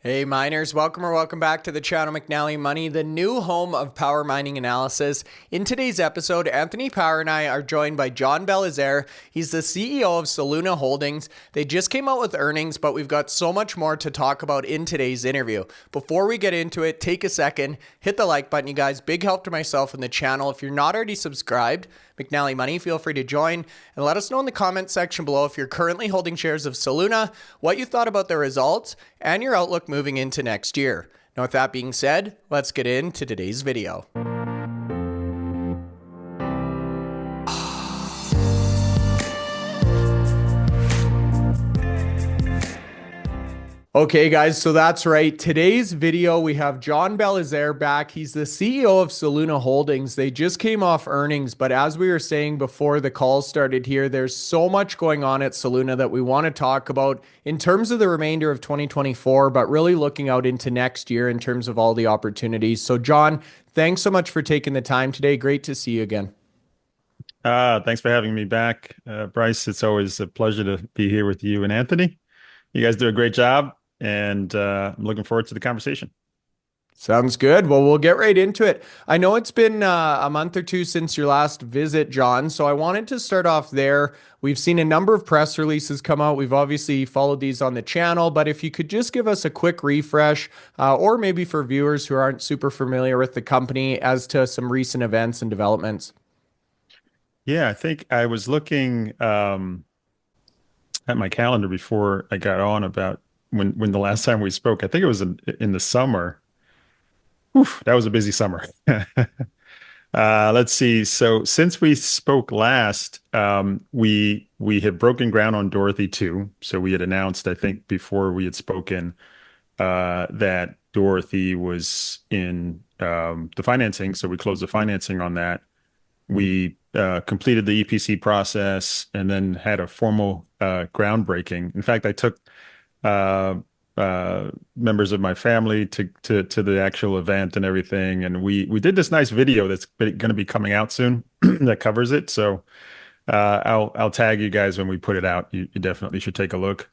Hey miners, welcome back to the channel McNallie Money, the new home of power mining analysis. In today's episode, Anthony Power and I are joined by John Belizaire. He's the CEO of Soluna Holdings. They just came out with earnings, but we've got so much more to talk about in today's interview. Before we get into it, take a second, hit the like button, you guys. Big help to myself and the channel. If you're not already subscribed, McNallie Money, feel free to join and let us know in the comment section below if you're currently holding shares of Soluna, what you thought about the results, and your outlook moving into next year. Now, with that being said, let's get into today's video. Okay, guys, so that's right. Today's video, we have John Belizaire back. He's the CEO of Soluna Holdings. They just came off earnings, but as we were saying before the call started here, there's so much going on at Soluna that we want to talk about in terms of the remainder of 2024, but really looking out into next year in terms of all the opportunities. So, John, thanks so much for taking the time today. Great to see you again. Thanks for having me back, Bryce. It's always a pleasure to be here with you and Anthony. You guys do a great job, and I'm looking forward to the conversation. Sounds good. Well, we'll get right into it. I know it's been a month or two since your last visit, John, so I wanted to start off there. We've seen a number of press releases come out. We've obviously followed these on the channel, but if you could just give us a quick refresh, or maybe for viewers who aren't super familiar with the company as to some recent events and developments. Yeah, I think I was looking at my calendar before I got on about when the last time we spoke. I think it was in the summer. Oof, that was a busy summer. Let's see. So since we spoke last, we had broken ground on Dorothy 2. So we had announced, I think, before we had spoken, that Dorothy was in the financing. So we closed the financing on that. We completed the EPC process and then had a formal groundbreaking. In fact, I took members of my family to the actual event and everything, and we did this nice video that's going to be coming out soon that covers it. So I'll tag you guys when we put it out. You definitely should take a look.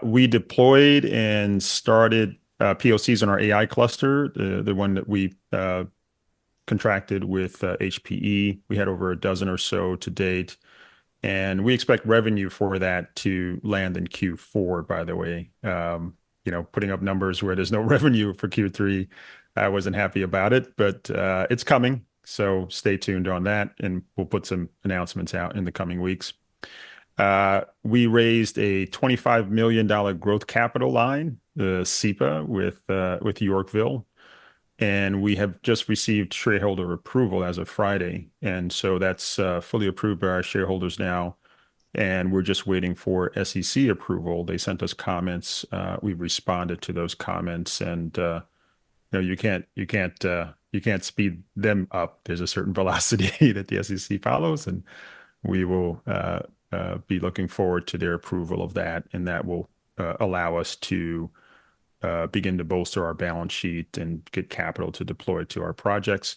We deployed and started POCs on our AI cluster, the one that we contracted with HPE. We had over a dozen or so to date, and we expect revenue for that to land in Q4, by the way. Putting up numbers where there's no revenue for Q3, I wasn't happy about it, but it's coming. So stay tuned on that, and we'll put some announcements out in the coming weeks. We raised a $25 million growth capital line, the SEPA, with Yorkville. And we have just received shareholder approval as of Friday. And so that's fully approved by our shareholders now. And we're just waiting for SEC approval. They sent us comments. We've responded to those comments. And you can't speed them up. There's a certain velocity that the SEC follows, and we will be looking forward to their approval of that. And that will allow us to begin to bolster our balance sheet and get capital to deploy to our projects.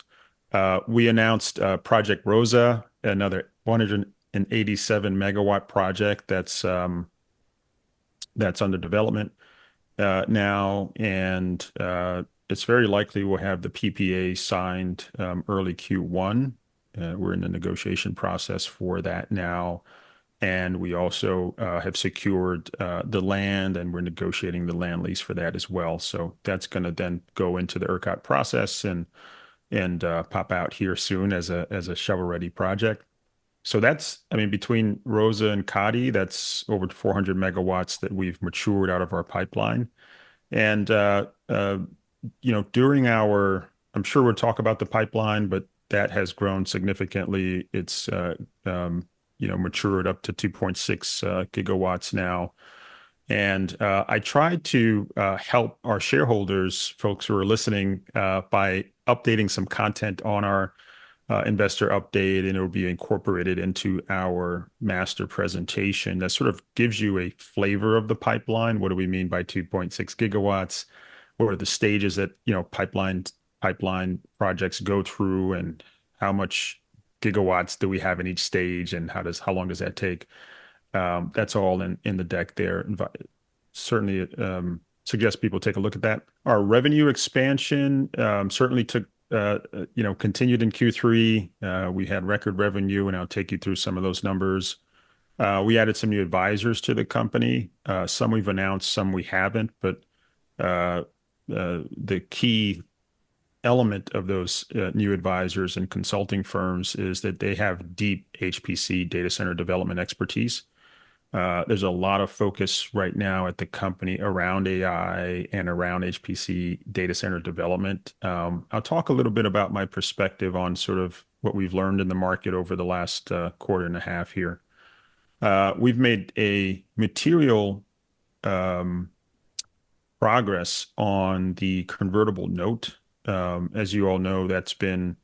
We announced Project Rosa, another 187 megawatt project that's under development now, and it's very likely we'll have the PPA signed early Q1. We're in the negotiation process for that now. And we also have secured the land, and we're negotiating the land lease for that as well. So that's going to then go into the ERCOT process and pop out here soon as a shovel-ready project. So that's, I mean, between Rosa and Kadi, that's over 400 megawatts that we've matured out of our pipeline. And during I'm sure we'll talk about the pipeline, but that has grown significantly. It's matured up to 2.6 gigawatts now. And I tried to help our shareholders, folks who are listening, by updating some content on our investor update, and it will be incorporated into our master presentation that sort of gives you a flavor of the pipeline. What do we mean by 2.6 gigawatts? What are the stages that pipeline projects go through, and how much gigawatts do we have in each stage, and how long does that take? That's all in the deck there. Certainly suggest people take a look at that. Our revenue expansion certainly continued in Q3. We had record revenue, and I'll take you through some of those numbers. We added some new advisors to the company. Some we've announced, some we haven't, but the key element of those new advisors and consulting firms is that they have deep HPC data center development expertise. There's a lot of focus right now at the company around AI and around HPC data center development. I'll talk a little bit about my perspective on sort of what we've learned in the market over the last quarter and a half here. We've made a material progress on the convertible note. As you all know, that's been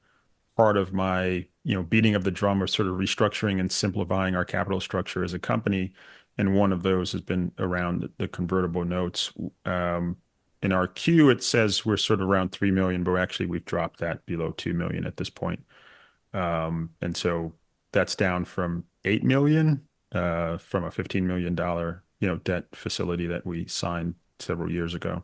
part of my, beating of the drum of sort of restructuring and simplifying our capital structure as a company. And one of those has been around the convertible notes. In our Q, it says we're sort of around 3 million, but actually we've dropped that below 2 million at this point. And so that's down from 8 million from a $15 million, debt facility that we signed several years ago.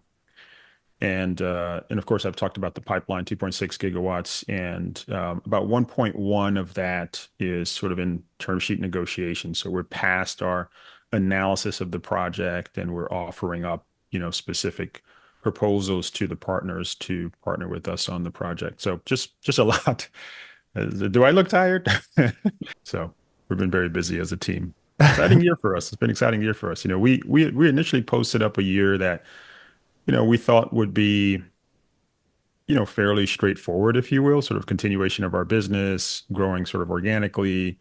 And of course, I've talked about the pipeline, 2.6 gigawatts, and about 1.1 of that is sort of in term sheet negotiation. So we're past our analysis of the project, and we're offering up, specific proposals to the partners to partner with us on the project. So just a lot. Do I look tired? So we've been very busy as a team. Exciting year for us. It's been an exciting year for us. We initially posted up a year that we thought would be, fairly straightforward, if you will, sort of continuation of our business, growing sort of organically.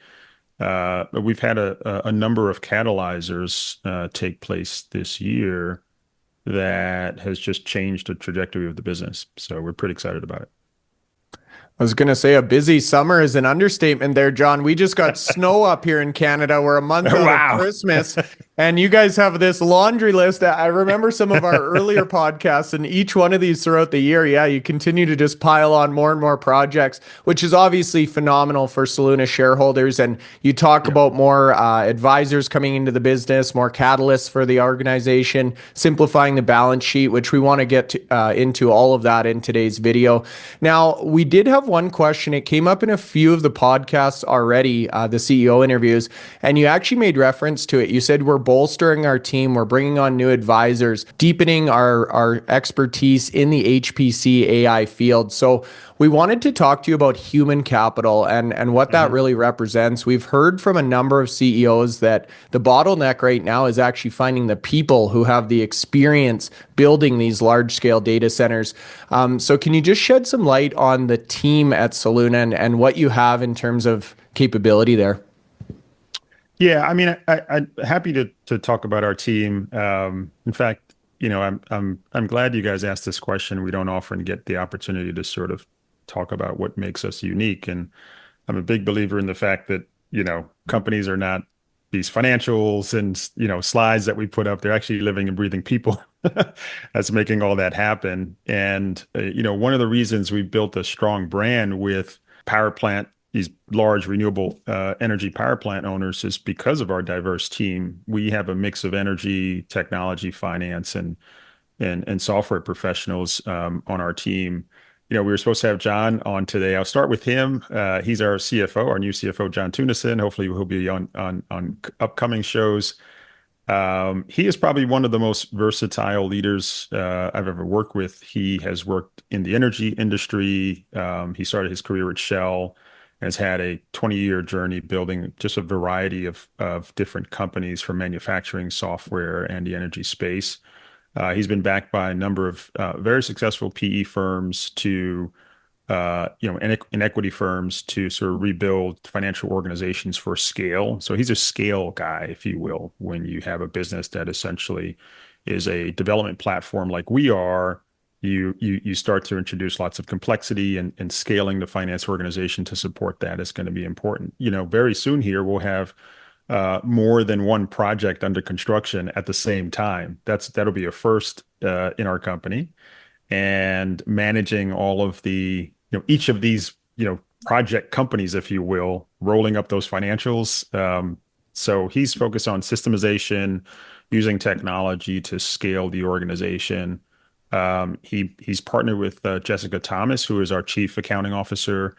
But we've had a number of catalyzers take place this year that has just changed the trajectory of the business. So we're pretty excited about it. I was going to say a busy summer is an understatement there, John. We just got snow up here in Canada. We're a month out of Christmas, and you guys have this laundry list. I remember some of our earlier podcasts, and each one of these throughout the year, you continue to just pile on more and more projects, which is obviously phenomenal for Soluna shareholders. And you talk about more advisors coming into the business, more catalysts for the organization, simplifying the balance sheet, which we want to get into all of that in today's video. Now, we did have one question. It came up in a few of the podcasts already, the CEO interviews, and you actually made reference to it. You said we're bolstering our team, we're bringing on new advisors, deepening our expertise in the HPC AI field. So we wanted to talk to you about human capital and what that really represents. We've heard from a number of CEOs that the bottleneck right now is actually finding the people who have the experience building these large-scale data centers. So can you just shed some light on the team at Soluna and what you have in terms of capability there? Yeah, I mean, I'm happy to talk about our team. In fact, I'm glad you guys asked this question. We don't often get the opportunity to sort of talk about what makes us unique. And I'm a big believer in the fact that, companies are not these financials and, slides that we put up. They're actually living and breathing people that's making all that happen. And, one of the reasons we built a strong brand with power plant, these large renewable energy power plant owners, is because of our diverse team. We have a mix of energy, technology, finance, and software professionals on our team. We were supposed to have John on today. I'll start with him. He's our CFO, our new CFO, John Tunison. Hopefully he'll be on upcoming shows. He is probably one of the most versatile leaders I've ever worked with. He has worked in the energy industry. He started his career at Shell, has had a 20-year journey building just a variety of different companies from manufacturing, software, and the energy space. He's been backed by a number of very successful PE firms to, and equity firms to sort of rebuild financial organizations for scale. So he's a scale guy, if you will, when you have a business that essentially is a development platform like we are. You start to introduce lots of complexity, and scaling the finance organization to support that is going to be important. Very soon here we'll have more than one project under construction at the same time. That'll be a first in our company, and managing all of the each of these project companies, if you will, rolling up those financials. So he's focused on systemization, using technology to scale the organization. He's partnered with Jessica Thomas, who is our chief accounting officer.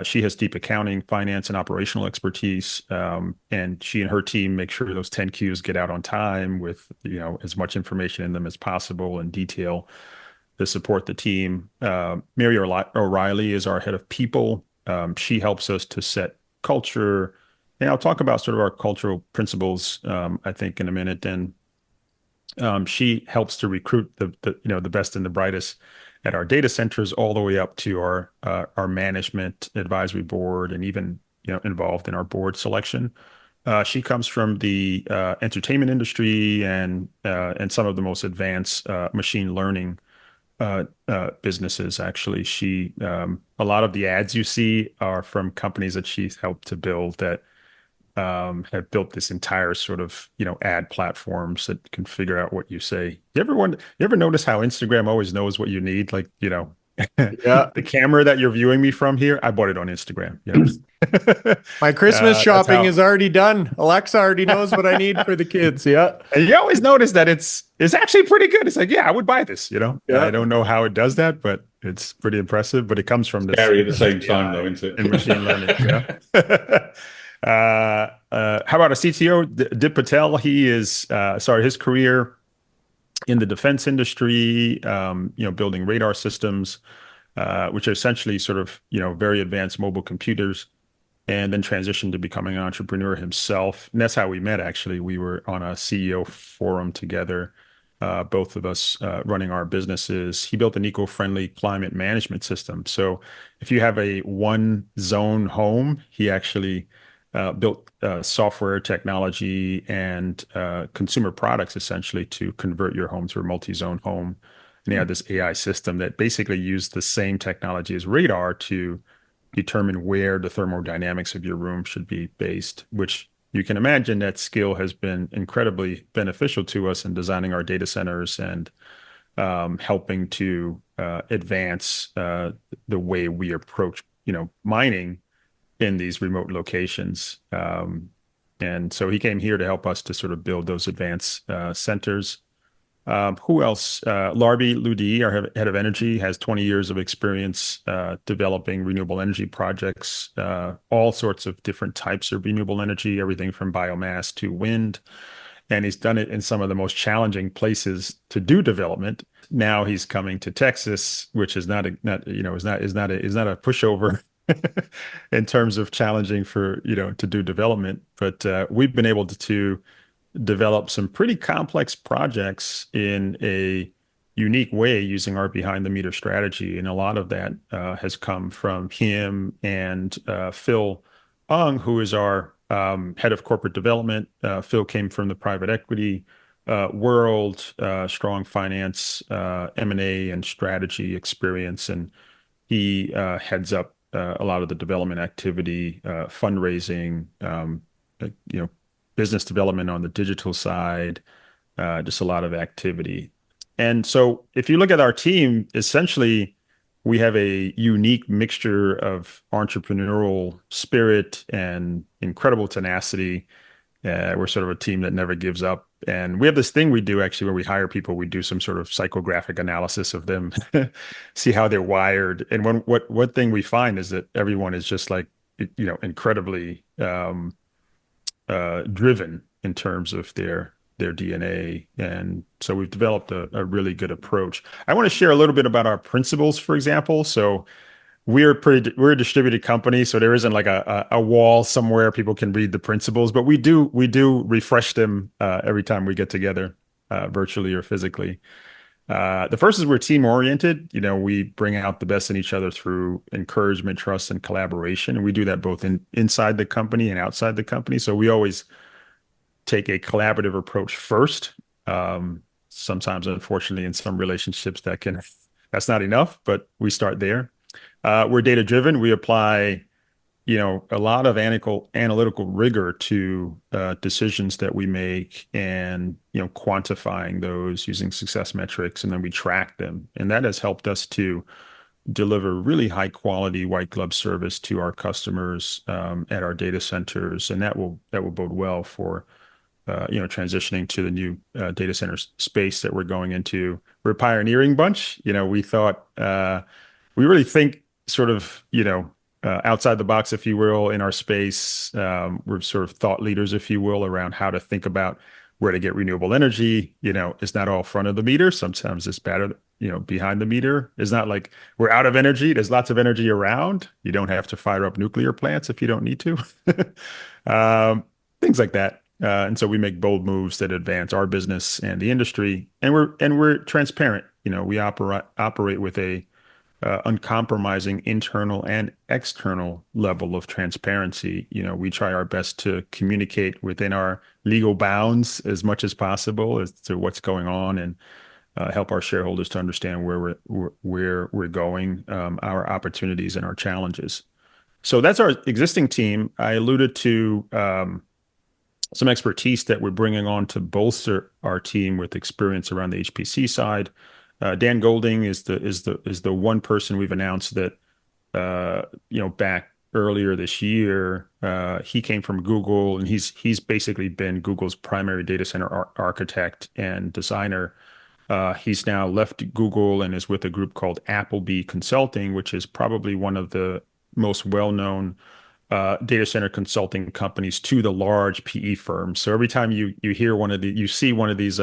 She has deep accounting, finance, and operational expertise, and she and her team make sure those 10Qs get out on time with as much information in them as possible and detail to support the team. Mary O'Reilly is our head of people. She helps us to set culture, and I'll talk about sort of our cultural principles, I think, in a minute. And she helps to recruit the best and the brightest at our data centers, all the way up to our management advisory board, and even involved in our board selection. She comes from the entertainment industry and some of the most advanced machine learning businesses. Actually, a lot of the ads you see are from companies that she's helped to build that have built this entire sort of ad platforms that can figure out what you say. You ever notice how Instagram always knows what you need? Like Yeah. the camera that you're viewing me from here, I bought it on Instagram. My Christmas That's shopping is how. already done. Alexa already knows what I need for the kids. Yeah. And you always notice that it's actually pretty good. It's like, yeah, I would buy this. I Yeah. don't know how it does that, but it's pretty impressive. But it comes from this Scary at the same time, though, AI isn't and it? machine learning. How about a CTO, Dip Patel? He is sorry, his career in the defense industry, building radar systems, which are essentially sort of very advanced mobile computers, and then transitioned to becoming an entrepreneur himself. And that's how we met, actually. We were on a CEO forum together, both of us running our businesses. He built an eco-friendly climate management system. So if you have a one zone home, he actually built software technology and consumer products essentially to convert your home to a multi-zone home. And he had this AI system that basically used the same technology as radar to determine where the thermodynamics of your room should be based, which you can imagine that skill has been incredibly beneficial to us in designing our data centers and helping to advance the way we approach, mining in these remote locations. And so he came here to help us to sort of build those advanced centers. Who else? Larbi Ludi, our head of energy, has 20 years of experience developing renewable energy projects, all sorts of different types of renewable energy, everything from biomass to wind. And he's done it in some of the most challenging places to do development. Now he's coming to Texas, which is not a pushover in terms of challenging for to do development. But we've been able to develop some pretty complex projects in a unique way using our behind the meter strategy. And a lot of that has come from him and Phil Ung, who is our head of corporate development. Phil came from the private equity world, strong finance, M&A and strategy experience. And he heads up a lot of the development activity, fundraising, business development on the digital side, just a lot of activity. And so if you look at our team, essentially, we have a unique mixture of entrepreneurial spirit and incredible tenacity. We're sort of a team that never gives up. And we have this thing we do actually where we hire people, we do some sort of psychographic analysis of them, see how they're wired. And one thing we find is that everyone is just like, incredibly driven in terms of their DNA. And so we've developed a really good approach. I want to share a little bit about our principles, for example. So we're a distributed company, so there isn't like a wall somewhere people can read the principles, but we do refresh them every time we get together, virtually or physically. The first is we're team oriented. We bring out the best in each other through encouragement, trust, and collaboration. And we do that both inside the company and outside the company. So we always take a collaborative approach first. Sometimes, unfortunately, in some relationships that's not enough, but we start there. We're data driven. We apply, a lot of analytical rigor to decisions that we make, and quantifying those using success metrics, and then we track them. And that has helped us to deliver really high quality white glove service to our customers at our data centers, and that will bode well for transitioning to the new data center space that we're going into. We're a pioneering bunch. We thought we really think sort of outside the box, if you will, in our space. We're sort of thought leaders, if you will, around how to think about where to get renewable energy. It's not all front of the meter. Sometimes it's better, behind the meter. It's not like we're out of energy. There's lots of energy around. You don't have to fire up nuclear plants if you don't need to. Things like that. And so we make bold moves that advance our business and the industry, and we're transparent. We operate with a uncompromising internal and external level of transparency. We try our best to communicate within our legal bounds as much as possible as to what's going on, and help our shareholders to understand where we're going, our opportunities and our challenges. So that's our existing team. I alluded to some expertise that we're bringing on to bolster our team with experience around the HPC side. Dan Golding is the one person we've announced that back earlier this year. He came from Google, and he's basically been Google's primary data center architect and designer. He's now left Google and is with a group called Appleby Consulting, which is probably one of the most well-known data center consulting companies to the large PE firms. So every time you see one of these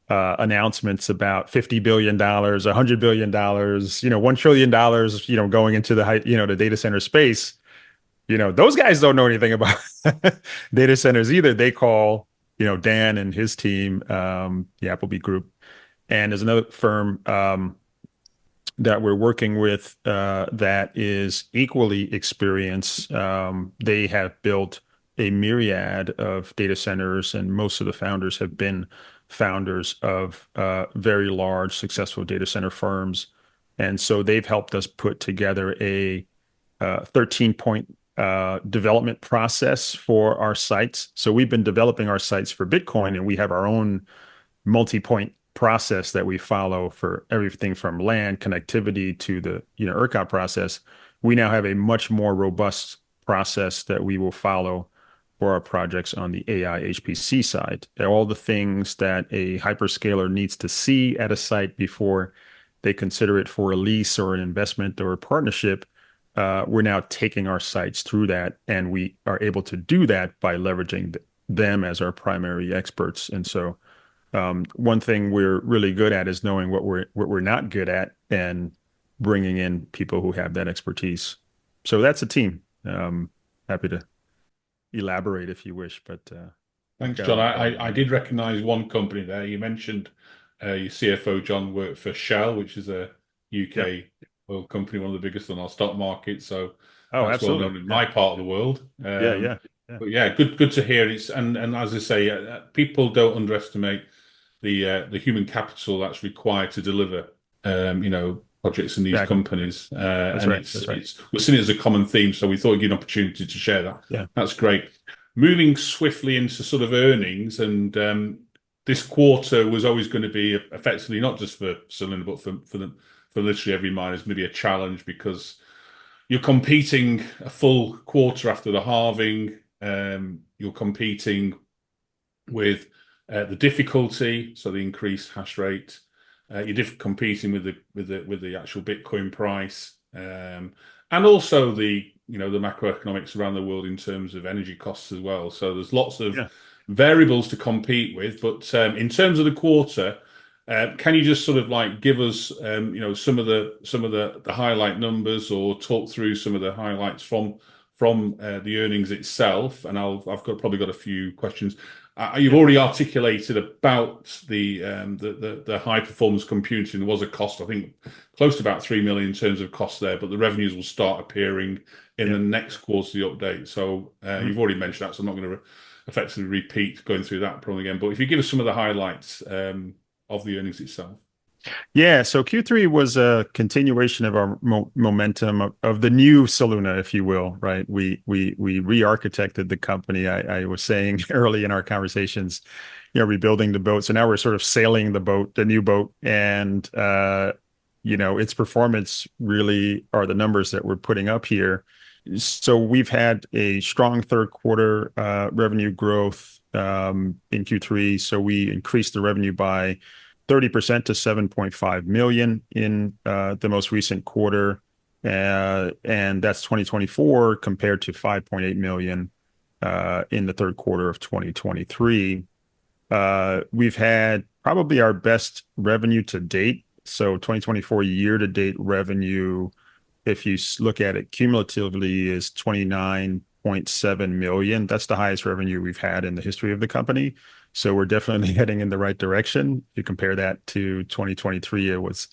announcements about $50 billion, $100 billion, $1 trillion, going into the data center space, those guys don't know anything about data centers either. They call, Dan and his team, the Appleby Group. And there's another firm that we're working with that is equally experienced. They have built a myriad of data centers, and most of the founders have been founders of very large, successful data center firms. And so they've helped us put together a 13-point development process for our sites. So we've been developing our sites for Bitcoin, and we have our own multi-point process that we follow for everything from land connectivity to the ERCOT process. We now have a much more robust process that we will follow for our projects on the AI HPC side. All the things that a hyperscaler needs to see at a site before they consider it for a lease or an investment or a partnership, we're now taking our sites through that, and we are able to do that by leveraging them as our primary experts. And so one thing we're really good at is knowing what we're not good at and bringing in people who have that expertise. So that's a team. Happy to elaborate if you wish, but thanks, John. I did recognize one company there. You mentioned your CFO, John, worked for Shell, which is a UK oil company, one of the biggest on our stock market. So that's absolutely well known in my part of the world. Yeah. But yeah, good to hear. And as I say, people don't underestimate the human capital that's required to deliver, projects in these companies. That's right. We're seeing it as a common theme, so we thought it'd give an opportunity to share that. Yeah, that's great. Moving swiftly into sort of earnings, and this quarter was always going to be effectively not just for Soluna, but for literally every miner, is going to be a challenge because you're competing a full quarter after the halving. You're competing with the difficulty, so the increased hash rate. You're competing with the actual Bitcoin price, and also the macroeconomics around the world in terms of energy costs as well. So there's lots of variables to compete with. But in terms of the quarter, can you just sort of give us some of the highlight numbers, or talk through some of the highlights from the earnings itself? And I've probably got a few questions. You've already articulated about the high performance computing. There was a cost, I think, close to about 3 million in terms of cost there, but the revenues will start appearing in the next quarterly update. So you've already mentioned that, so I'm not going to effectively repeat going through that problem again. But if you give us some of the highlights of the earnings itself. Yeah, so Q3 was a continuation of our momentum of the new Soluna, if you will, right? We re-architected the company. I was saying early in our conversations, rebuilding the boat. So now we're sort of sailing the boat, the new boat, and its performance really are the numbers that we're putting up here. So we've had a strong third quarter revenue growth in Q3. So we increased the revenue by 30% to 7.5 million in the most recent quarter. And that's 2024 compared to 5.8 million in the third quarter of 2023. We've had probably our best revenue to date. So 2024 year-to-date revenue, if you look at it cumulatively, is 29.7 million. That's the highest revenue we've had in the history of the company. So we're definitely heading in the right direction. If you compare that to 2023, it was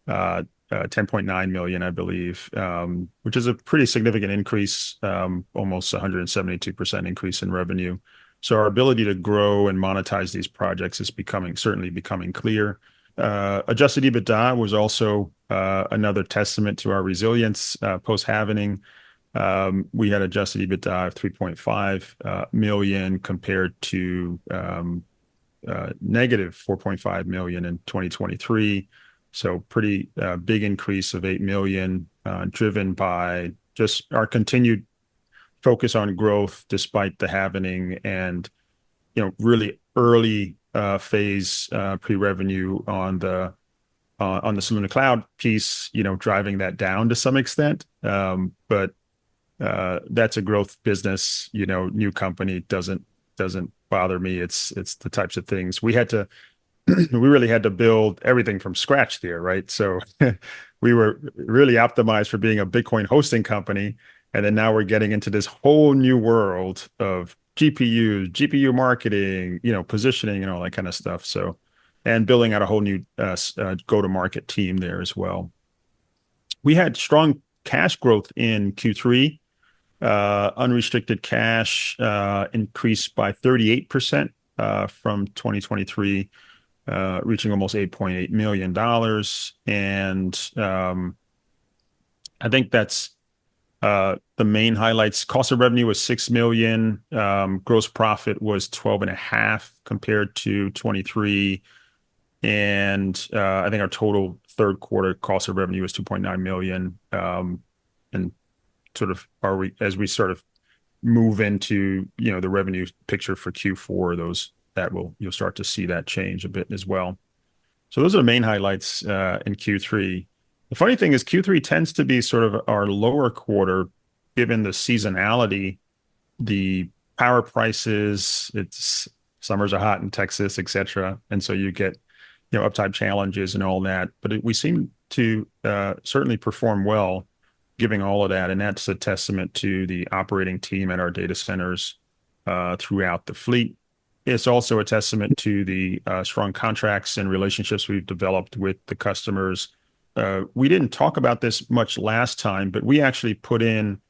10.9 million, I believe, which is a pretty significant increase, almost 172% increase in revenue. So our ability to grow and monetize these projects is certainly becoming clear. Adjusted EBITDA was also another testament to our resilience post-halving. We had adjusted EBITDA of 3.5 million compared to negative 4.5 million in 2023. So pretty big increase of 8 million, driven by just our continued focus on growth despite the halving and really early phase pre-revenue on the Soluna Cloud piece, driving that down to some extent. But that's a growth business. New company doesn't bother me. It's the types of things we really had to build everything from scratch there, right? So we were really optimized for being a Bitcoin hosting company. And then now we're getting into this whole new world of GPUs, GPU marketing, positioning and all that kind of stuff. So, and building out a whole new go-to-market team there as well. We had strong cash growth in Q3. Unrestricted cash increased by 38% from 2023, reaching almost $8.8 million. And I think that's the main highlights. Cost of revenue was 6 million. Gross profit was 12.5 compared to 23. And I think our total third quarter cost of revenue was 2.9 million. And sort of as we sort of move into the revenue picture for Q4, you'll start to see that change a bit as well. So those are the main highlights in Q3. The funny thing is Q3 tends to be sort of our lower quarter, given the seasonality, the power prices. Summers are hot in Texas, etc., and so you get uptime challenges and all that. But we seem to certainly perform well, giving all of that, and that's a testament to the operating team at our data centers throughout the fleet. It's also a testament to the strong contracts and relationships we've developed with the customers. We didn't talk about this much last time, but we actually put in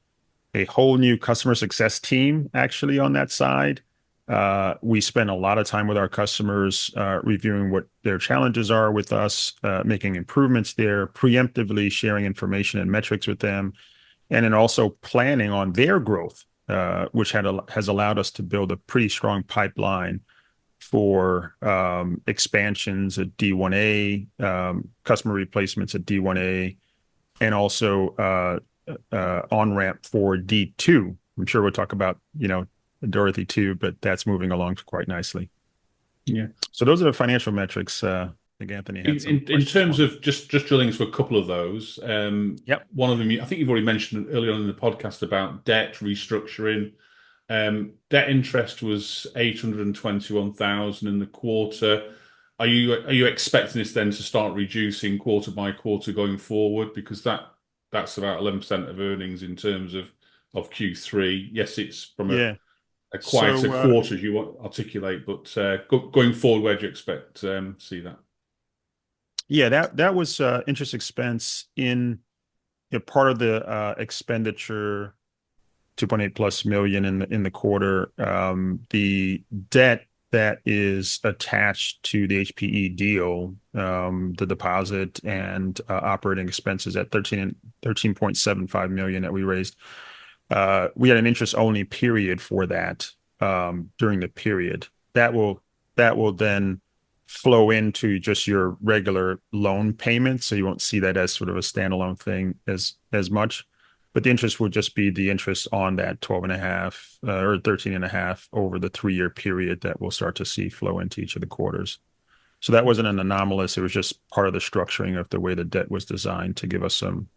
a whole new customer success team actually on that side. We spend a lot of time with our customers, reviewing what their challenges are with us, making improvements there, preemptively sharing information and metrics with them, and then also planning on their growth, which has allowed us to build a pretty strong pipeline for expansions at D1A, customer replacements at D1A, and also on-ramp for D2. I'm sure we'll talk about, Dorothy too, but that's moving along quite nicely. Yeah. So those are the financial metrics. I think Anthony had some in terms of just drilling into a couple of those. Yep. One of them, I think you've already mentioned earlier on in the podcast about debt restructuring. Debt interest was 821,000 in the quarter. Are you expecting this then to start reducing quarter by quarter going forward? Because that's about 11% of earnings in terms of Q3. Yes, it's from a quieter quarter, as you articulate, but going forward, where do you expect to see that? Yeah, that was interest expense in part of the expenditure, 2.8+ million in the quarter. The debt that is attached to the HPE deal, the deposit and operating expenses at 13.75 million that we raised. We had an interest-only period for that during the period. That will then flow into just your regular loan payments. So you won't see that as sort of a standalone thing as much. But the interest will just be the interest on that 12 and a half or 13 and a half over the 3-year period that we'll start to see flow into each of the quarters. So that wasn't an anomalous. It was just part of the structuring of the way the debt was designed to give us some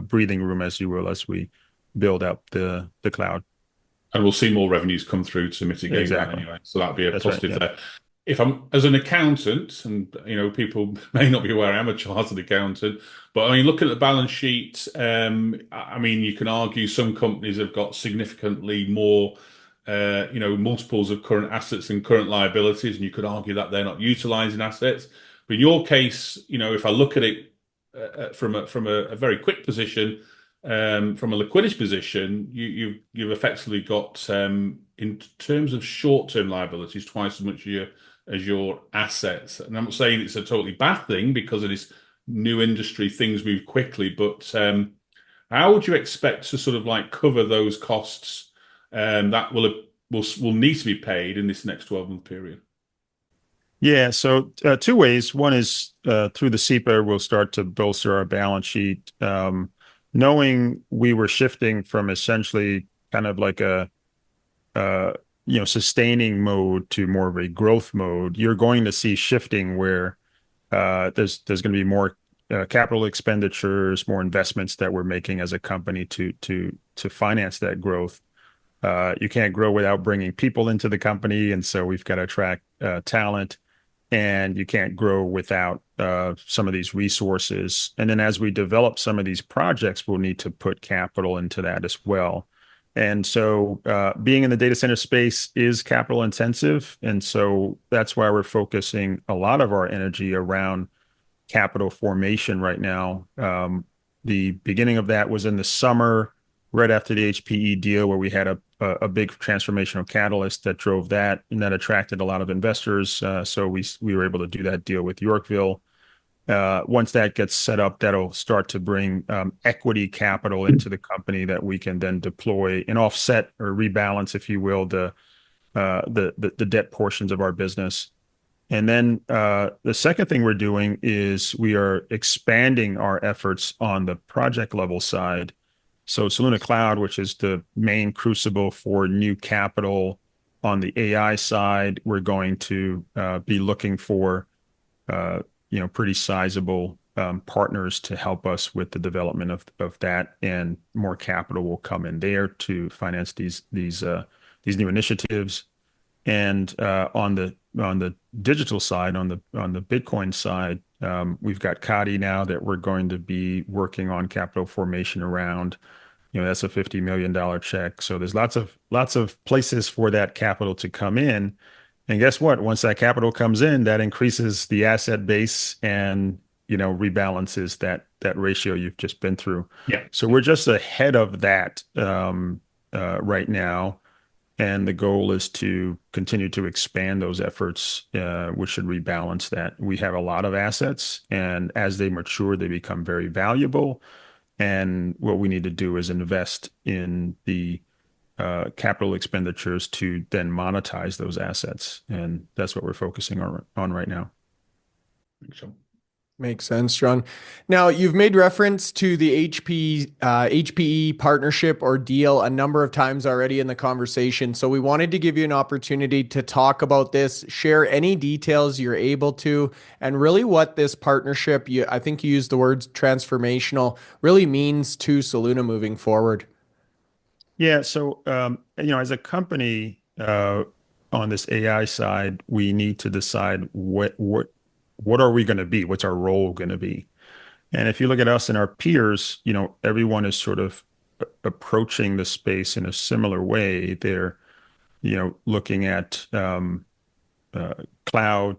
breathing room, as you will, as we build up the cloud. And we'll see more revenues come through to mitigate that anyway. So that'd be a positive there. If I'm as an accountant, and people may not be aware I'm a chartered accountant, but I mean, looking at the balance sheet, I mean, you can argue some companies have got significantly more, multiples of current assets and current liabilities, and you could argue that they're not utilizing assets. But in your case, if I look at it from a very quick position, from a liquidity position, you've effectively got in terms of short-term liabilities twice as much as your assets. And I'm not saying it's a totally bad thing because of this new industry, things move quickly. But how would you expect to sort of like cover those costs that will need to be paid in this next 12-month period? Yeah, so 2 ways. One is through the SEPA, we'll start to bolster our balance sheet. Knowing we were shifting from essentially kind of like a sustaining mode to more of a growth mode, you're going to see shifting where there's going to be more capital expenditures, more investments that we're making as a company to finance that growth. You can't grow without bringing people into the company, and so we've got to attract talent. And you can't grow without some of these resources. And then as we develop some of these projects, we'll need to put capital into that as well. And so being in the data center space is capital intensive. And so that's why we're focusing a lot of our energy around capital formation right now. The beginning of that was in the summer, right after the HPE deal, where we had a big transformational catalyst that drove that, and that attracted a lot of investors. So we were able to do that deal with Yorkville. Once that gets set up, that'll start to bring equity capital into the company that we can then deploy and offset or rebalance, if you will, the debt portions of our business. And then the second thing we're doing is we are expanding our efforts on the project level side. So Soluna Cloud, which is the main crucible for new capital on the AI side, we're going to be looking for pretty sizable partners to help us with the development of that, and more capital will come in there to finance these new initiatives. And on the digital side, on the Bitcoin side, we've got Kadi now that we're going to be working on capital formation around. That's a $50 million check. So there's lots of places for that capital to come in. And guess what? Once that capital comes in, that increases the asset base and rebalances that ratio you've just been through. Yeah. So we're just ahead of that right now. And the goal is to continue to expand those efforts, which should rebalance that. We have a lot of assets, and as they mature, they become very valuable. And what we need to do is invest in the capital expenditures to then monetize those assets. And that's what we're focusing on right now. Makes sense, John. Now, you've made reference to the HPE partnership or deal a number of times already in the conversation. So we wanted to give you an opportunity to talk about this, share any details you're able to, and really what this partnership, I think you used the words transformational, really means to Soluna moving forward. Yeah. So, as a company on this AI side, we need to decide what are we going to be? What's our role going to be? And if you look at us and our peers, everyone is sort of approaching the space in a similar way. They're, looking at cloud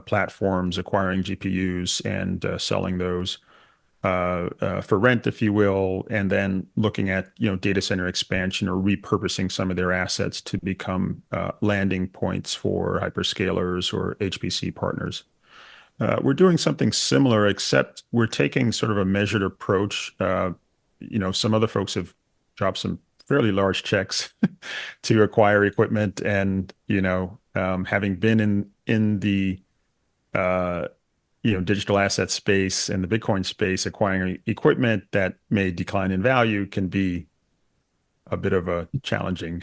platforms, acquiring GPUs and selling those for rent, if you will, and then looking at, data center expansion or repurposing some of their assets to become landing points for hyperscalers or HPC partners. We're doing something similar, except we're taking sort of a measured approach. Some other folks have dropped some fairly large checks to acquire equipment, and having been in the uh, digital asset space and the Bitcoin space, acquiring equipment that may decline in value can be a bit of a challenging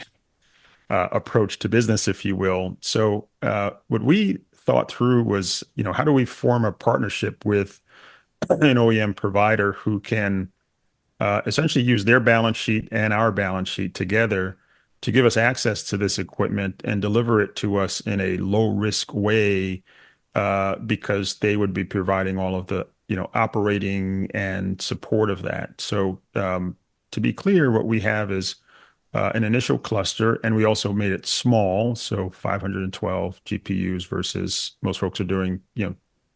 approach to business, if you will. So what we thought through was, how do we form a partnership with an OEM provider who can essentially use their balance sheet and our balance sheet together to give us access to this equipment and deliver it to us in a low risk way, because they would be providing all of the operating and support of that. So to be clear, what we have is an initial cluster, and we also made it small, so 512 GPUs versus most folks are doing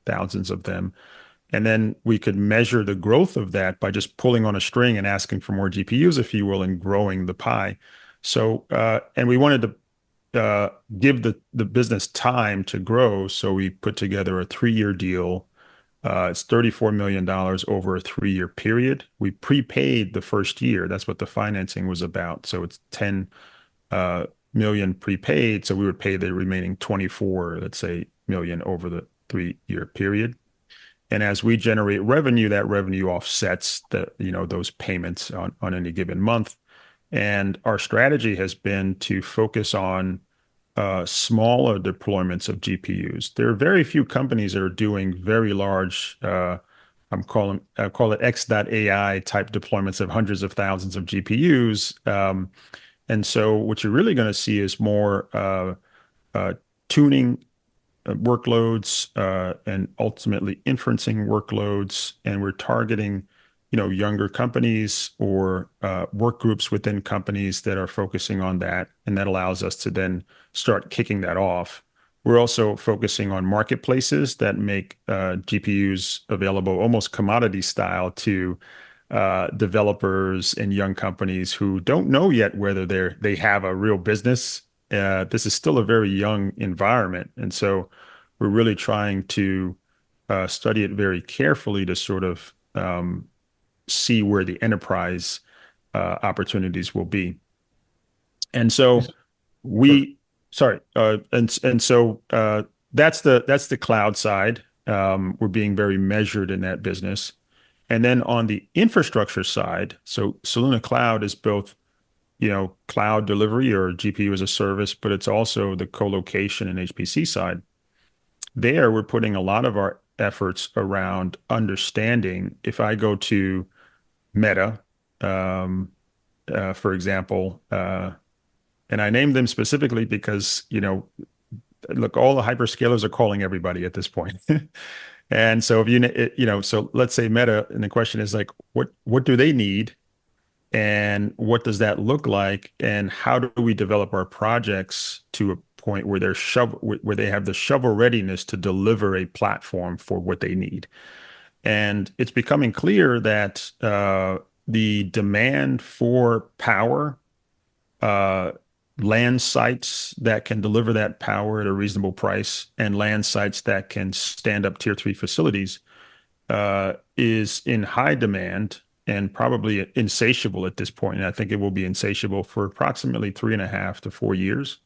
thousands of them. And then we could measure the growth of that by just pulling on a string and asking for more GPUs, if you will, and growing the pie. So, and we wanted to give the business time to grow. So we put together a 3-year deal. It's $34 million over a 3-year period. We prepaid the first year. That's what the financing was about. So it's 10 million prepaid. So we would pay the remaining 24, let's say, million over the 3-year period. And as we generate revenue, that revenue offsets those payments on any given month. And our strategy has been to focus on smaller deployments of GPUs. There are very few companies that are doing very large, I call it X.AI type deployments of hundreds of thousands of GPUs. And so what you're really going to see is more tuning workloads and ultimately inferencing workloads. And we're targeting younger companies or work groups within companies that are focusing on that. And that allows us to then start kicking that off. We're also focusing on marketplaces that make GPUs available almost commodity style to developers and young companies who don't know yet whether they have a real business. This is still a very young environment. And so we're really trying to study it very carefully to sort of see where the enterprise opportunities will be. And so so that's the cloud side. We're being very measured in that business. And then on the infrastructure side, so Soluna Cloud is both, cloud delivery or GPU as a service, but it's also the co-location and HPC side. There, we're putting a lot of our efforts around understanding. If I go to Meta, for example, and I named them specifically because, look, all the hyperscalers are calling everybody at this point. And so if so let's say Meta, and the question is like, what do they need? And what does that look like? And how do we develop our projects to a point where where they have the shovel readiness to deliver a platform for what they need? And it's becoming clear that the demand for power, land sites that can deliver that power at a reasonable price, and land sites that can stand up tier 3 facilities is in high demand and probably insatiable at this point. And I think it will be insatiable for approximately 3.5 to 4 years.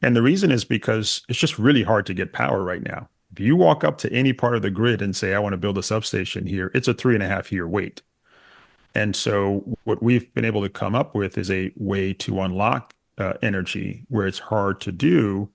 And the reason is because it's just really hard to get power right now. If you walk up to any part of the grid and say, I want to build a substation here, it's a 3.5-year wait. And so what we've been able to come up with is a way to unlock energy where it's hard to do.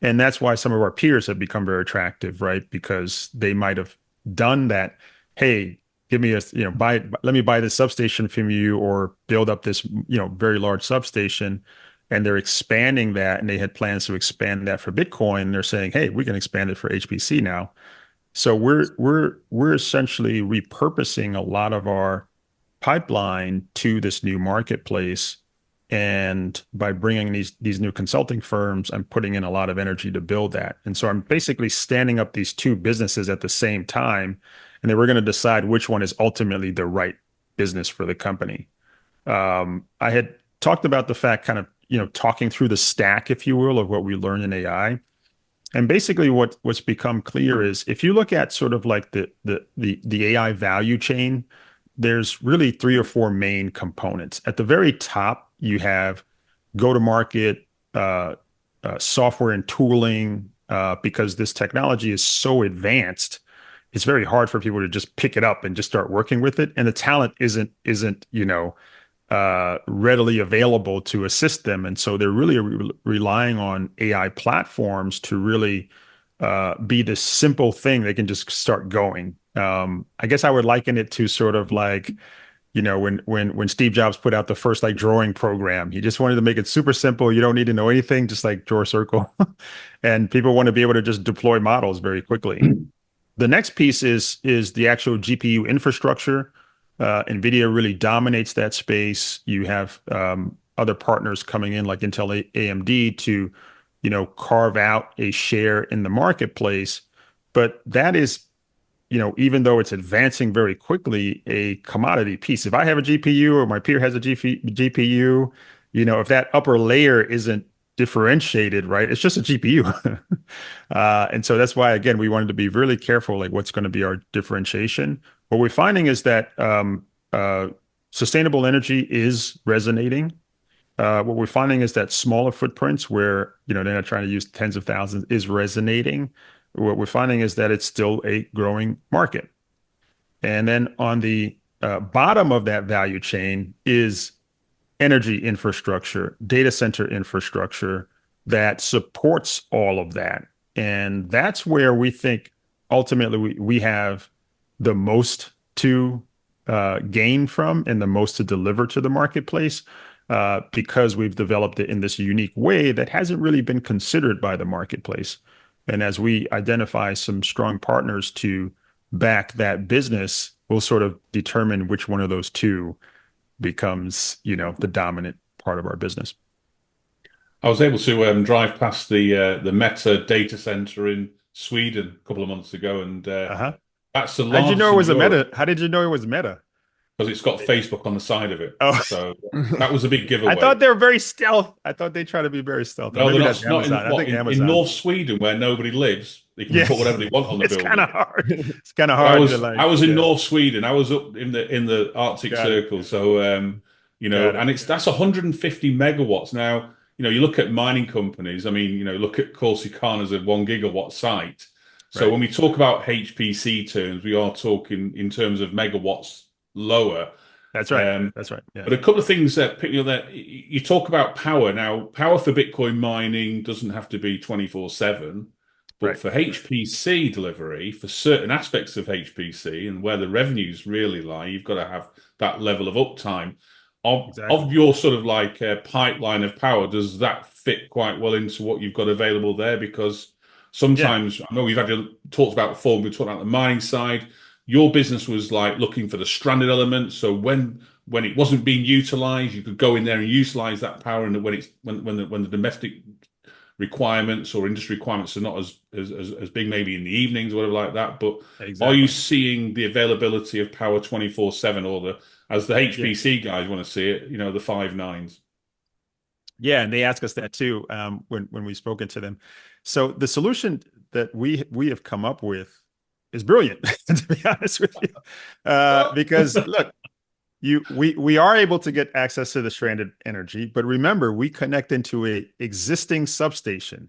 And that's why some of our peers have become very attractive, right? Because they might have done that. Hey, give me let me buy this substation from you, or build up this, very large substation. And they're expanding that, and they had plans to expand that for Bitcoin. And they're saying, hey, we can expand it for HPC now. So we're essentially repurposing a lot of our pipeline to this new marketplace. And by bringing these new consulting firms, I'm putting in a lot of energy to build that. And so I'm basically standing up these two businesses at the same time, and then we're going to decide which one is ultimately the right business for the company. I had talked about the fact, kind of, talking through the stack, if you will, of what we learn in AI. And basically what's become clear is, if you look at sort of like the AI value chain, there's really 3 or 4 main components. At the very top, you have go-to-market, software and tooling, because this technology is so advanced. It's very hard for people to just pick it up and just start working with it, and the talent isn't readily available to assist them, and so they're really relying on AI platforms to really be this simple thing they can just start going. I guess I would liken it to sort of like, when Steve Jobs put out the first like drawing program, he just wanted to make it super simple. You don't need to know anything, just like draw a circle. And people want to be able to just deploy models very quickly. The next piece is the actual GPU infrastructure. NVIDIA really dominates that space. You have other partners coming in like Intel, AMD to, carve out a share in the marketplace. But that is, even though it's advancing very quickly, a commodity piece. If I have a GPU or my peer has a GPU, if that upper layer isn't differentiated, right, it's just a GPU. And so that's why, again, we wanted to be really careful, like what's going to be our differentiation. What we're finding is that sustainable energy is resonating. What we're finding is that smaller footprints where, they're not trying to use tens of thousands is resonating. What we're finding is that it's still a growing market. And then on the bottom of that value chain is energy infrastructure, data center infrastructure that supports all of that. And that's where we think ultimately we have the most to gain from and the most to deliver to the marketplace, because we've developed it in this unique way that hasn't really been considered by the marketplace. And as we identify some strong partners to back that business, we'll sort of determine which one of those two becomes, the dominant part of our business. I was able to drive past the Meta data center in Sweden a couple of months ago, and that's the largest. How did you know it was a Meta? How did you know it was Meta? Because it's got Facebook on the side of it. Oh, so that was a big giveaway. I thought they were very stealth. I thought they try to be very stealth. No, maybe they're that's not. Amazon. I think Amazon. In North Sweden, where nobody lives, they can put whatever they want on the building. It's kind of hard. It's kind of hard. I was in North Sweden. I was up in the Arctic Circle. So and that's 150 megawatts. Now, you look at mining companies. I mean, look at Corsicana as a 1 gigawatt site. So when we talk about HPC terms, we are talking in terms of megawatts lower. That's right. That's right. Yeah. But a couple of things that you talk about power. Now, power for Bitcoin mining doesn't have to be 24/7, but for HPC delivery, for certain aspects of HPC and where the revenues really lie, you've got to have that level of uptime. Of your sort of like pipeline of power, does that fit quite well into what you've got available there? Because sometimes, I know we've talked about before, we talked about the mining side. Your business was like looking for the stranded elements. So when it wasn't being utilized, you could go in there and utilize that power. And when the domestic requirements or industry requirements are not as big, maybe in the evenings or whatever like that. But are you seeing the availability of power 24/7, or as the HPC guys want to see it, the 5 nines? Yeah, and they ask us that too when we've spoken to them. So the solution that we have come up with is brilliant, to be honest with you, because look, we are able to get access to the stranded energy, but remember, we connect into a existing substation.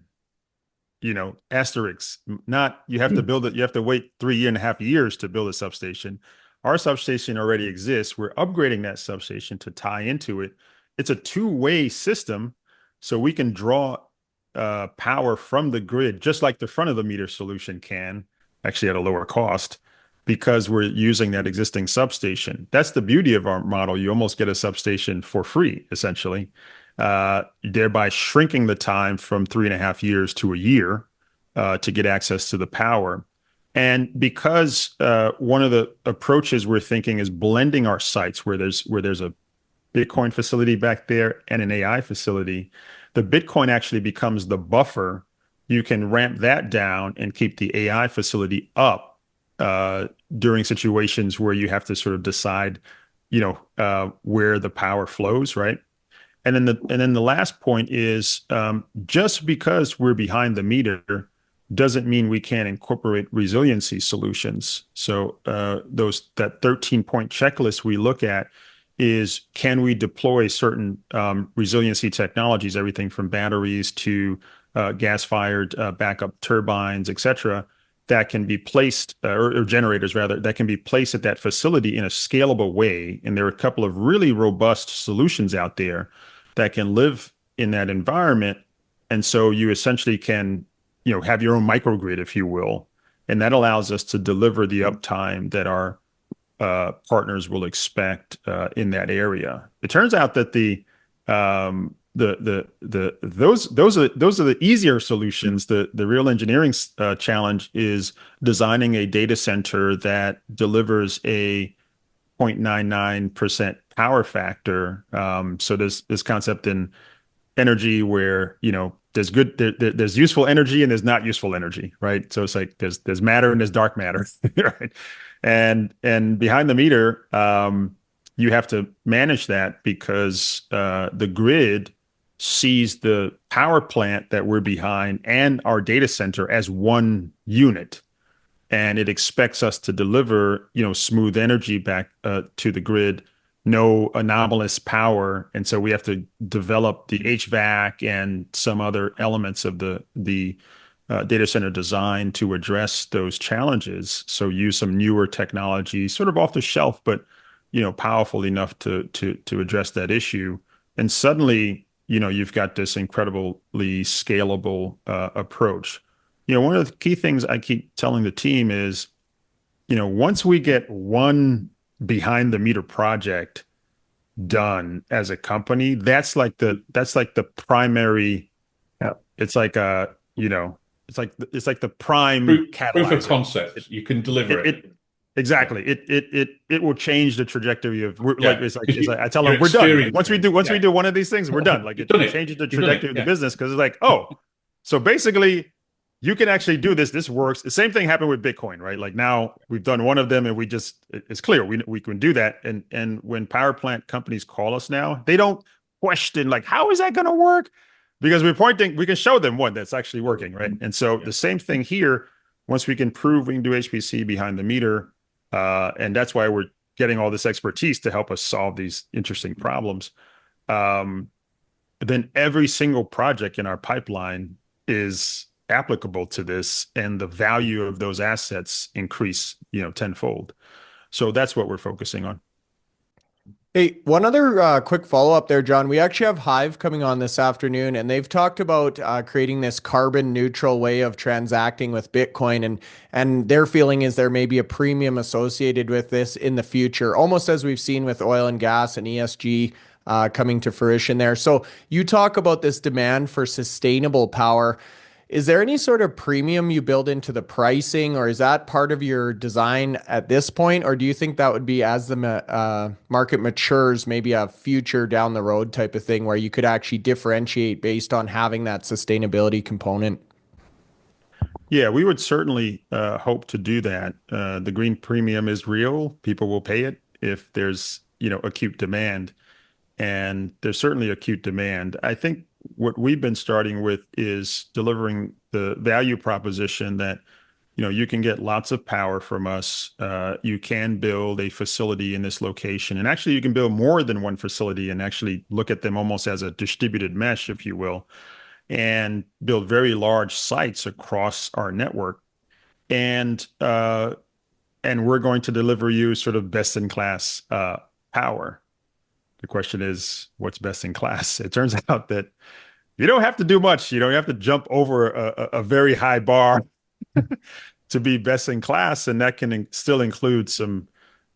Asterisks. Not you have to build it. You have to wait 3.5 years to build a substation. Our substation already exists. We're upgrading that substation to tie into it. It's a two-way system, so we can draw power from the grid, just like the front of the meter solution can, actually at a lower cost, because we're using that existing substation. That's the beauty of our model. You almost get a substation for free, essentially, thereby shrinking the time from 3.5 years to a year to get access to the power. And because one of the approaches we're thinking is blending our sites where there's a Bitcoin facility back there and an AI facility, the Bitcoin actually becomes the buffer. You can ramp that down and keep the AI facility up during situations where you have to sort of decide, where the power flows, right? And then the last point is just because we're behind the meter doesn't mean we can't incorporate resiliency solutions. So that 13-point checklist we look at is, can we deploy certain resiliency technologies, everything from batteries to gas-fired backup turbines, etc., that can be placed, or generators rather, that can be placed at that facility in a scalable way. And there are a couple of really robust solutions out there that can live in that environment. And so you essentially can, have your own microgrid, if you will. And that allows us to deliver the uptime that our partners will expect in that area. It turns out that those are the easier solutions. The real engineering challenge is designing a data center that delivers a 0.99% power factor. So there's this concept in energy where there's useful energy and there's not useful energy, right? So it's like there's matter and there's dark matter, right? And behind the meter, you have to manage that because the grid sees the power plant that we're behind and our data center as one unit, and it expects us to deliver smooth energy back to the grid, no anomalous power. And so we have to develop the HVAC and some other elements of the data center design to address those challenges. So use some newer technology, sort of off the shelf, but powerful enough to address that issue. And suddenly, you've got this incredibly scalable approach. One of the key things I keep telling the team is, once we get one behind the meter project done as a company, that's like the primary. It's like it's like the prime catalyzer. Proof of concept. You can deliver it. Exactly. It will change the trajectory of I tell them we're done. Once we do one of these things, we're done. Like it changes the trajectory of the business, because it's like, so basically you can actually do this. This works. The same thing happened with Bitcoin, right? Like now we've done one of them and it's clear we can do that. And when power plant companies call us now, they don't question like, how is that going to work? Because we can show them one that's actually working, right? And so the same thing here, once we can prove we can do HPC behind the meter, and that's why we're getting all this expertise to help us solve these interesting problems. Then every single project in our pipeline is applicable to this, and the value of those assets increase, tenfold. So that's what we're focusing on. Hey, one other quick follow-up there, John. We actually have Hive coming on this afternoon, and they've talked about creating this carbon neutral way of transacting with Bitcoin, and their feeling is there may be a premium associated with this in the future, almost as we've seen with oil and gas and ESG coming to fruition there. So you talk about this demand for sustainable power. Is there any sort of premium you build into the pricing, or is that part of your design at this point? Or do you think that would be, as the market matures, maybe a future down the road type of thing where you could actually differentiate based on having that sustainability component? Yeah, we would certainly hope to do that. The green premium is real. People will pay it if there's, acute demand. And there's certainly acute demand. I think what we've been starting with is delivering the value proposition that, you can get lots of power from us. You can build a facility in this location. And actually, you can build more than one facility and actually look at them almost as a distributed mesh, if you will, and build very large sites across our network. And we're going to deliver you sort of best in class power. The question is, what's best in class? It turns out that you don't have to do much. You don't have to jump over a very high bar to be best in class, and that can still include some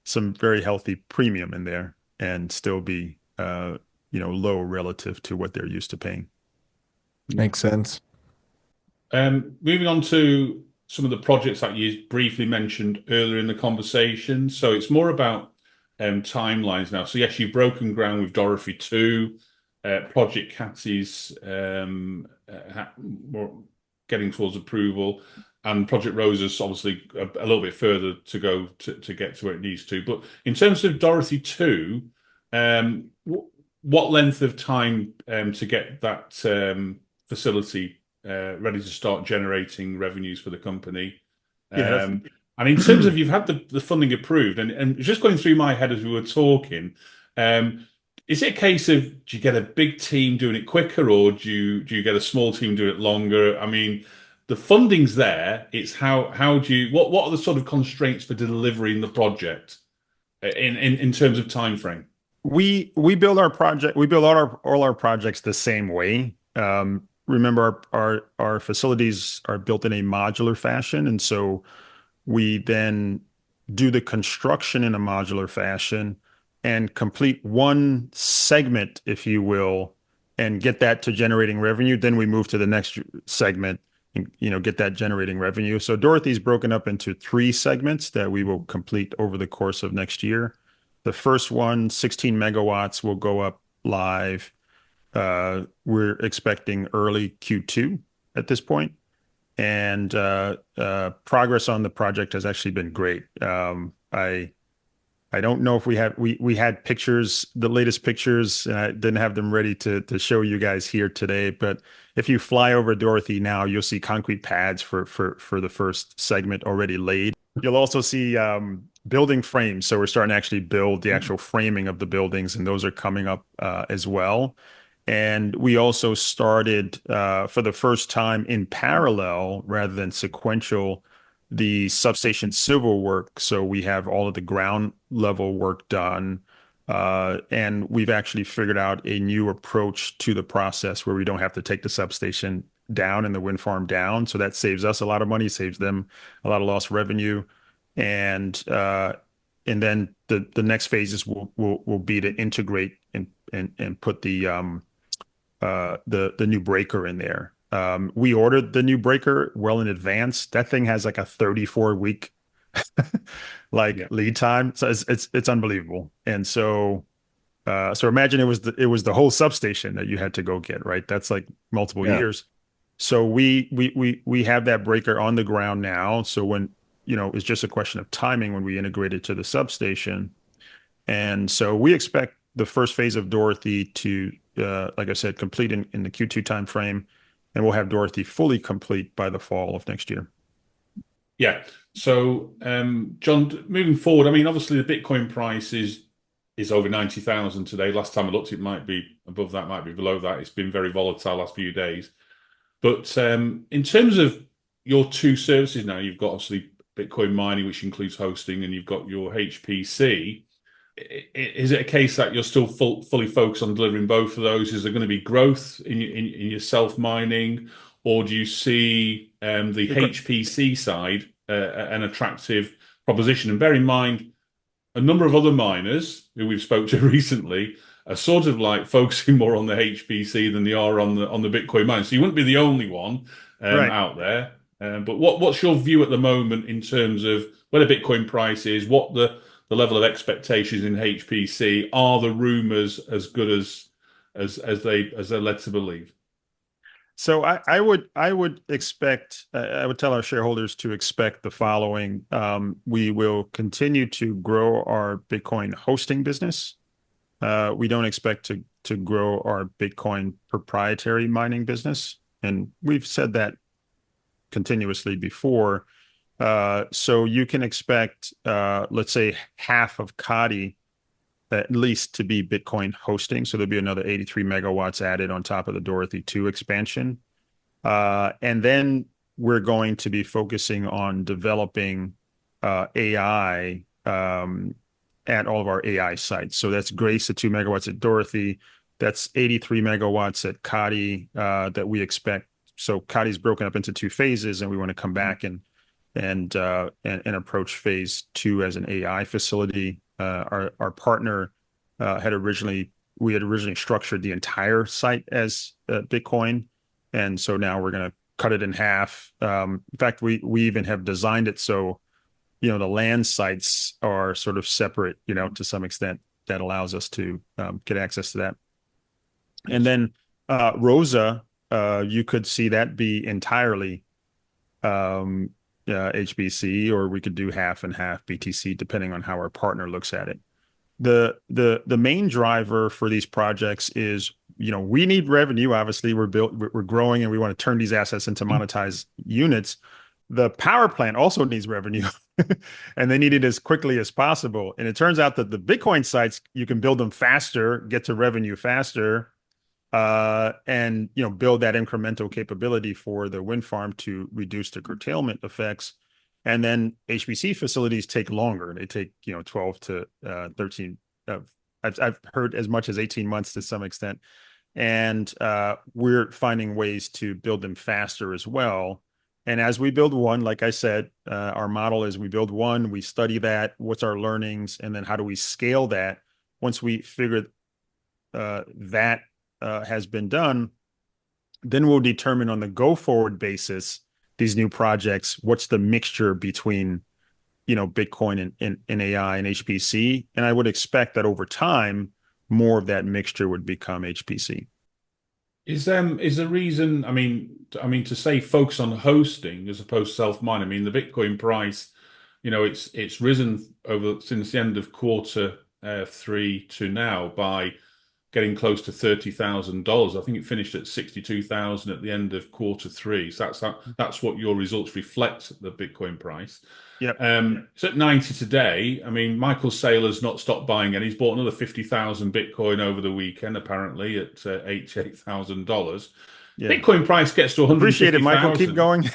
very healthy premium in there and still be low relative to what they're used to paying. Makes sense. Moving on to some of the projects that you briefly mentioned earlier in the conversation. So it's more about timelines now. So yes, you've broken ground with Dorothy 2. Project Cattie's getting towards approval, and Project Rosa's obviously a little bit further to go to get to where it needs to. But in terms of Dorothy 2, what length of time to get that facility ready to start generating revenues for the company? And in terms of, you've had the funding approved, and just going through my head as we were talking, Is it a case of, do you get a big team doing it quicker, or do you get a small team doing it longer? I mean, the funding's there. It's how do you what are the sort of constraints for delivering the project in terms of time frame? We build our project. We build all our projects the same way. Remember, our facilities are built in a modular fashion, and so we then do the construction in a modular fashion and complete one segment, if you will, and get that to generating revenue. Then we move to the next segment and, get that generating revenue. So Dorothy's broken up into 3 segments that we will complete over the course of next year. The first one, 16 megawatts, will go up live. We're expecting early Q2 at this point. And progress on the project has actually been great. I don't know if we had pictures, the latest pictures, and I didn't have them ready to show you guys here today. But if you fly over Dorothy now, you'll see concrete pads for the first segment already laid. You'll also see building frames. So we're starting to actually build the actual framing of the buildings, and those are coming up as well. And we also started for the first time in parallel rather than sequential, the substation civil work. So we have all of the ground level work done. And we've actually figured out a new approach to the process where we don't have to take the substation down and the wind farm down. So that saves us a lot of money, saves them a lot of lost revenue. And then the next phases will be to integrate and put the new breaker in there. We ordered the new breaker well in advance. That thing has like a 34-week lead time. So it's unbelievable. And so imagine it was the whole substation that you had to go get, right? That's like multiple years. So we have that breaker on the ground now. So when, it's just a question of timing when we integrate it to the substation. And so we expect the first phase of Dorothy to, like I said, complete in the Q2 timeframe, and we'll have Dorothy fully complete by the fall of next year. Yeah. So, John, moving forward, I mean, obviously the Bitcoin price is over 90,000 today. Last time I looked, it might be above that, might be below that. It's been very volatile last few days. But in terms of your 2 services now, you've got obviously Bitcoin mining, which includes hosting, and you've got your HPC. Is it a case that you're still fully focused on delivering both of those? Is there going to be growth in your self-mining, or do you see the HPC side an attractive proposition? And bear in mind, a number of other miners who we've spoke to recently are sort of like focusing more on the HPC than they are on the Bitcoin mine. So you wouldn't be the only one out there. But what's your view at the moment in terms of where the Bitcoin price is, what the level of expectations in HPC? Are the rumors as good as they're led to believe? So I would expect, I would tell our shareholders to expect the following. We will continue to grow our Bitcoin hosting business. We don't expect to grow our Bitcoin proprietary mining business. And we've said that continuously before. So you can expect, let's say, half of Kadi at least to be Bitcoin hosting. So there'll be another 83 megawatts added on top of the Dorothy 2 expansion. And then we're going to be focusing on developing AI at all of our AI sites. So that's Grace at 2 megawatts at Dorothy. That's 83 megawatts at Kadi that we expect. So Kadi's broken up into 2 phases, and we want to come back and approach phase 2 as an AI facility. Our partner we had originally structured the entire site as Bitcoin, and so now we're going to cut it in half. In fact, we even have designed it so the land sites are sort of separate, to some extent. That allows us to get access to that. And then Rosa, you could see that be entirely HPC, or we could do half and half BTC, depending on how our partner looks at it. The main driver for these projects is, we need revenue. Obviously, we're growing, and we want to turn these assets into monetized units. the power plant also needs revenue and they need it as quickly as possible. And it turns out that the Bitcoin sites, you can build them faster, get to revenue faster, and build that incremental capability for the wind farm to reduce the curtailment effects. And then HPC facilities take longer. They take 12 to 13. I've heard as much as 18 months to some extent. And we're finding ways to build them faster as well. And as we build one, like I said, our model is we build one, we study that, what's our learnings, and then how do we scale that? Once we figure that has been done, then we'll determine on the go-forward basis, these new projects, what's the mixture between, Bitcoin and AI and HPC. And I would expect that over time, more of that mixture would become HPC. Is the reason, I mean, to say focus on hosting as opposed to self-mining? I mean, the Bitcoin price, it's risen since the end of quarter 3 to now by getting close to $30,000. I think it finished at 62,000 at the end of quarter 3. So that's what your results reflect, the Bitcoin price. Yep. It's at 90 today. I mean, Michael Saylor's not stopped buying any. He's bought another 50,000 Bitcoin over the weekend, apparently at $88,000. Yeah. Bitcoin price gets to 150,000. Appreciate it, Michael. Keep going.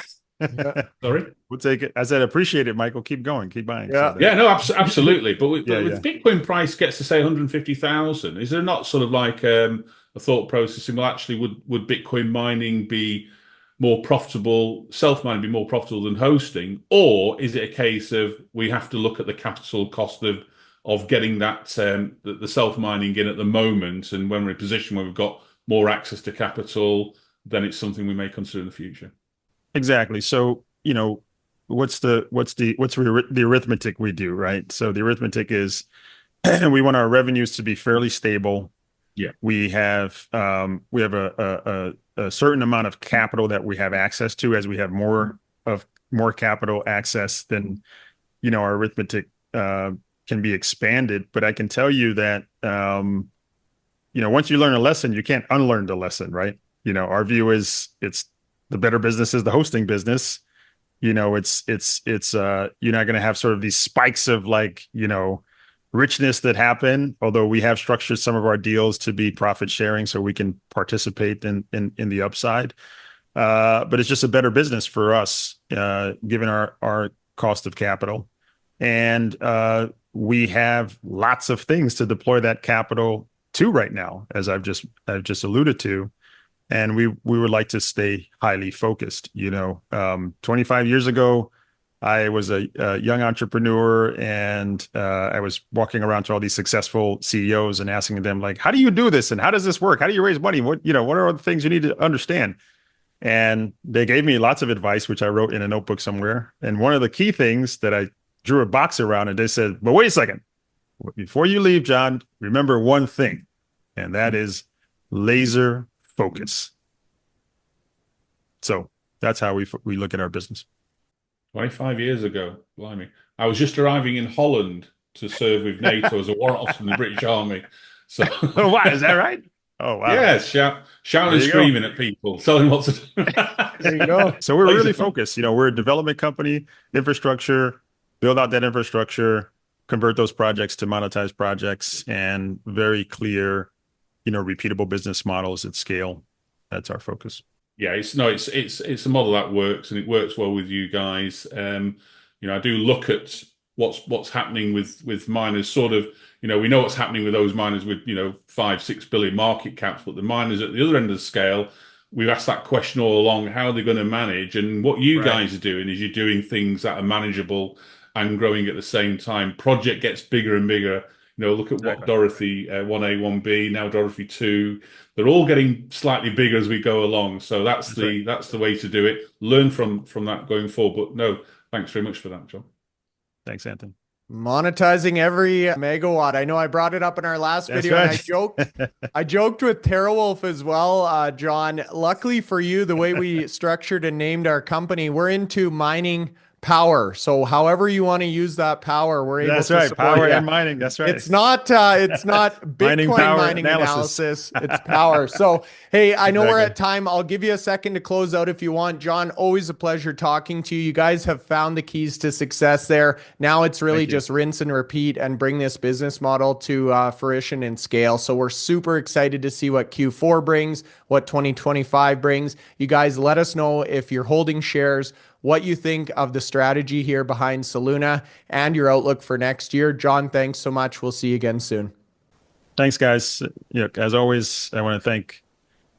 Sorry? We'll take it. I said, appreciate it, Michael. Keep going. Keep buying. Yeah, no, absolutely. But with Bitcoin price gets to say 150,000, is there not sort of like a thought processing? Well, actually, would Bitcoin mining be more profitable, self-mining be more profitable than hosting? Or is it a case of we have to look at the capital cost of getting that the self-mining in at the moment, and when we're in a position where we've got more access to capital, then it's something we may consider in the future? Exactly. So, what's the arithmetic we do, right? So the arithmetic is we want our revenues to be fairly stable. Yeah. We have a certain amount of capital that we have access to. As we have more capital access, then our arithmetic can be expanded. But I can tell you that once you learn a lesson, you can't unlearn the lesson, right? Our view is the better business is the hosting business. It's you're not going to have sort of these spikes of richness that happen, although we have structured some of our deals to be profit sharing so we can participate in the upside. But it's just a better business for us, given our cost of capital. And we have lots of things to deploy that capital to right now, as I've just alluded to. And we would like to stay highly focused. 25 years ago, I was a young entrepreneur, and I was walking around to all these successful CEOs and asking them, like, how do you do this? And how does this work? How do you raise money? What are all the things you need to understand? And they gave me lots of advice, which I wrote in a notebook somewhere. And one of the key things that I drew a box around, and they said, but wait a second, before you leave, John, remember one thing, and that is laser focus. So that's how we look at our business. 25 years ago, blimey. I was just arriving in Holland to serve with NATO as a warrant officer in the British Army. So, oh, wow, is that right? Oh, wow. Yeah, shouting and screaming at people, telling what to do. There you go. So we're really focused. We're a development company, infrastructure, build out that infrastructure, convert those projects to monetized projects, and very clear, repeatable business models at scale. That's our focus. Yeah, it's a model that works, and it works well with you guys. I do look at what's happening with miners. Sort of, we know what's happening with those miners with 5-6 billion market caps, but the miners at the other end of the scale, we've asked that question all along: how are they going to manage? And what you guys are doing is you're doing things that are manageable and growing at the same time. Project gets bigger and bigger. Look at what Dorothy 1A, 1B, now Dorothy 2. They're all getting slightly bigger as we go along. So that's the way to do it. Learn from that going forward. But no, thanks very much for that, John. Thanks, Anthony. Monetizing every megawatt. I know I brought it up in our last video, and I joked with TeraWolf as well, John. Luckily for you, the way we structured and named our company, we're into mining power. So however you want to use that power, we're able That's to right. support Power you. and mining. That's right. It's not Bitcoin power mining analysis. It's power. So, hey, I know we're Exactly. at time. I'll give you a second to close out if you want. John, always a pleasure talking to you. You guys have found the keys to success there. Now it's really Thank you. just rinse and repeat and bring this business model to fruition and scale. So we're super excited to see what Q4 brings, what 2025 brings. You guys let us know if you're holding shares, what you think of the strategy here behind Soluna, and your outlook for next year. John, thanks so much. We'll see you again soon. Thanks, guys. As always, I want to thank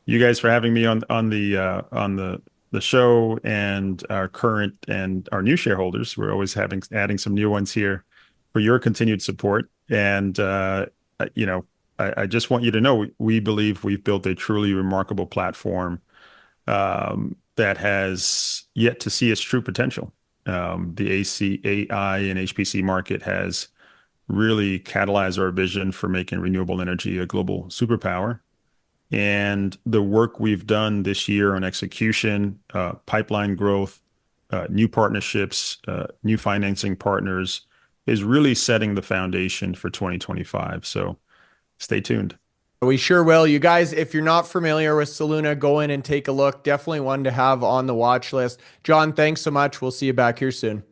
you guys for having me on the show, and our current and our new shareholders. We're always adding some new ones here for your continued support. And I just want you to know we believe we've built a truly remarkable platform that has yet to see its true potential. The AI and HPC market has really catalyzed our vision for making renewable energy a global superpower. And the work we've done this year on execution, pipeline growth, new partnerships, new financing partners is really setting the foundation for 2025. So stay tuned. We sure will. You guys, if you're not familiar with Soluna, go in and take a look. Definitely one to have on the watch list. John, thanks so much. We'll see you back here soon.